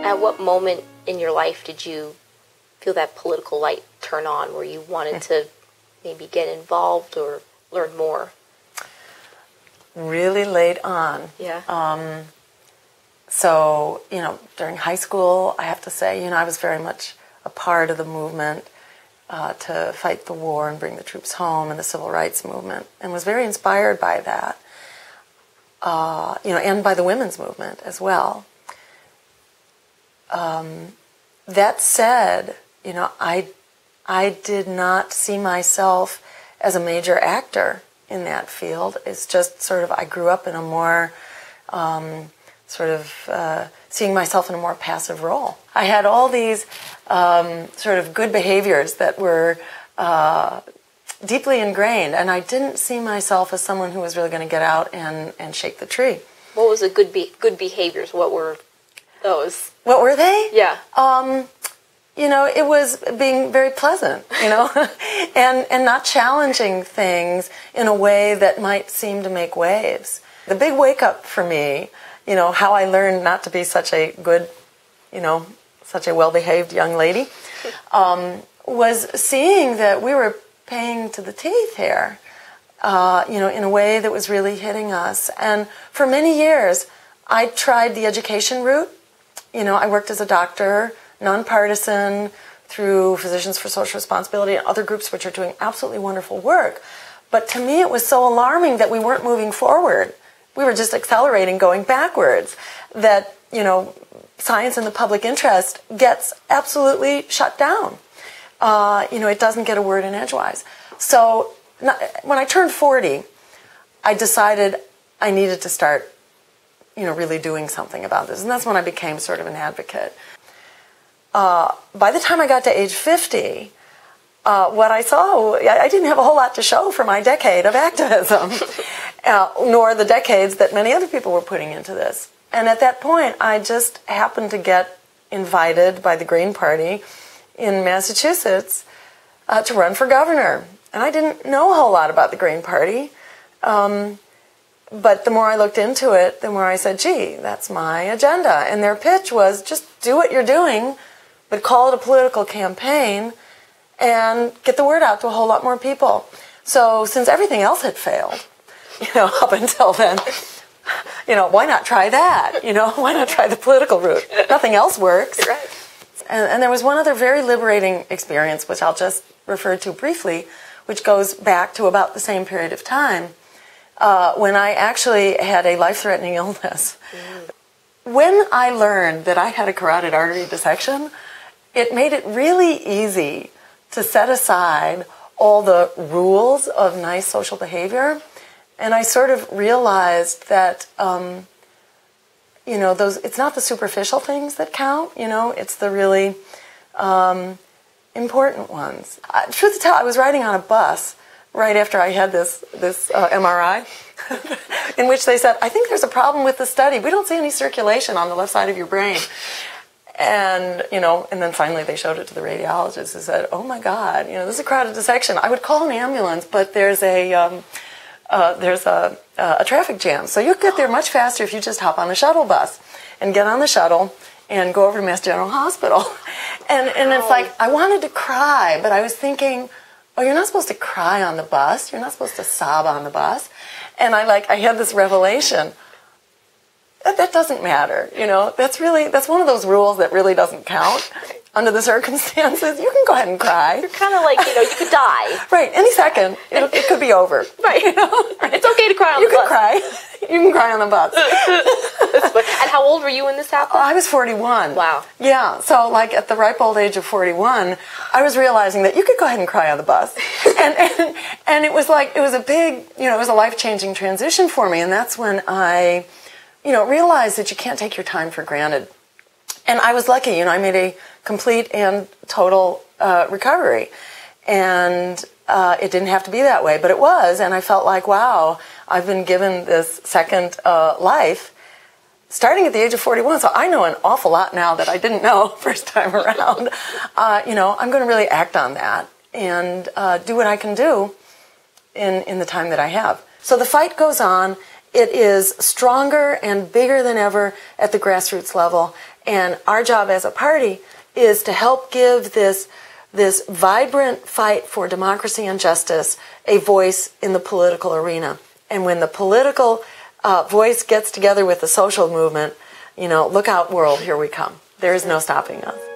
At what moment in your life did you feel that political light turn on where you wanted to maybe get involved or learn more? Really late on. Yeah. So, during high school, I have to say, I was very much a part of the movement to fight the war and bring the troops home and the civil rights movement, and was very inspired by that, and by the women's movement as well. That said, I did not see myself as a major actor in that field. It's just sort of, I grew up in a more seeing myself in a more passive role. I had all these sort of good behaviors that were deeply ingrained, and I didn't see myself as someone who was really going to get out and shake the tree. What was the good behaviors? What were those? What were they? Yeah. It was being very pleasant, and not challenging things in a way that might seem to make waves. The big wake-up for me, how I learned not to be such a good, such a well-behaved young lady, was seeing that we were paying to the teeth here, in a way that was really hitting us. And for many years, I tried the education route. I worked as a doctor, nonpartisan, through Physicians for Social Responsibility and other groups which are doing absolutely wonderful work. But to me, it was so alarming that we weren't moving forward. We were just accelerating, going backwards, that, science in the public interest gets absolutely shut down. It doesn't get a word in edgewise. So when I turned 40, I decided I needed to start, really doing something about this. And that's when I became sort of an advocate. By the time I got to age 50, what I saw, I didn't have a whole lot to show for my decade of activism, nor the decades that many other people were putting into this. And at that point, I just happened to get invited by the Green Party in Massachusetts to run for governor. And I didn't know a whole lot about the Green Party, but the more I looked into it, the more I said, gee, that's my agenda. And their pitch was, just do what you're doing, but call it a political campaign and get the word out to a whole lot more people. So since everything else had failed, up until then, why not try that? Why not try the political route? Nothing else works. Right. And there was one other very liberating experience, which I'll just refer to briefly, which goes back to about the same period of time, when I actually had a life-threatening illness. When I learned that I had a carotid artery dissection, it made it really easy to set aside all the rules of nice social behavior. And I sort of realized that, it's not the superficial things that count, it's the really important ones. Truth to tell, I was riding on a bus right after I had this MRI, in which they said, I think there's a problem with the study. We don't see any circulation on the left side of your brain. And, and then finally they showed it to the radiologist who said, oh my God, this is a carotid dissection. I would call an ambulance, but there's a traffic jam. So you'll get there much faster if you just hop on the shuttle bus and get on the shuttle and go over to Mass General Hospital. And it's like, I wanted to cry, but I was thinking, oh, you're not supposed to cry on the bus. You're not supposed to sob on the bus. And I had this revelation. That doesn't matter, That's one of those rules that really doesn't count under the circumstances. You can go ahead and cry. You're kind of like, you could die. Right, any second, it could be over. Right. Right. It's okay to cry on the bus. You can cry. You can cry on the bus. And how old were you when this happened? I was 41. Wow. Yeah, so at the ripe old age of 41, I was realizing that you could go ahead and cry on the bus. And it was a big, it was a life-changing transition for me. And that's when I, realized that you can't take your time for granted. And I was lucky, I made a complete and total recovery. And it didn't have to be that way, but it was. And I felt like, wow, I've been given this second life starting at the age of 41. So I know an awful lot now that I didn't know first time around. I'm going to really act on that and do what I can do in the time that I have. So the fight goes on. it is stronger and bigger than ever at the grassroots level. And our job as a party is to help give this vibrant fight for democracy and justice a voice in the political arena. And when the political voice gets together with the social movement, look out, world, here we come. There is no stopping us.